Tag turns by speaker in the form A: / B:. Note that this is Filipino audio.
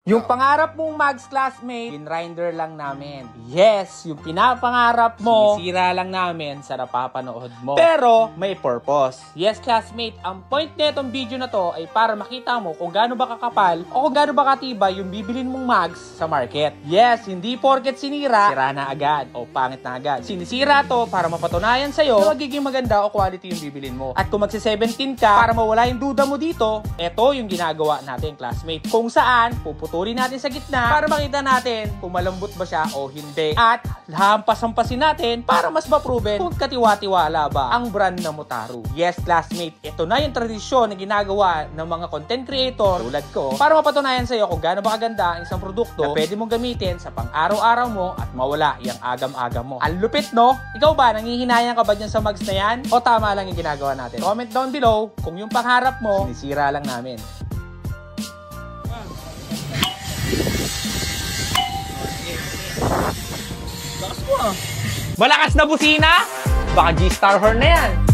A: Yung pangarap mong Mags classmate, pinrinder lang namin. Yes, yung pinapangarap mo, sinisira lang namin sa napapanood mo. Pero, may purpose. Yes, classmate, ang point netong video na to ay para makita mo kung gaano ba kakapal o kung gaano ba katibay yung bibilin mong Mags sa market. Yes, hindi porket sinira, sira na agad o pangit na agad. Sinisira to para mapatunayan sa'yo na magiging maganda o quality yung bibilin mo. At kung magsi-17 ka, para mawala yung duda mo dito, eto yung ginagawa natin, classmate. Kung saan, puputulin natin sa gitna para makita natin kung malambot ba siya o hindi. At hampas-hampasin natin para mas ma-proven kung katiwa-tiwala ba ang brand na Motaro. Yes, classmate, ito na yung tradisyon na ginagawa ng mga content creator tulad ko para mapatunayan sa'yo kung gaano ba kaganda ang isang produkto na pwede mong gamitin sa pang-araw-araw mo at mawala yung agam-agam mo. Ang lupit, no? Ikaw ba, nangihinayang ka ba dyan sa Mags na yan? O tama lang yung ginagawa natin? Comment down below kung yung pangarap mo, sinisira lang namin. Malakas na busina? Baka G-Star horn na yan.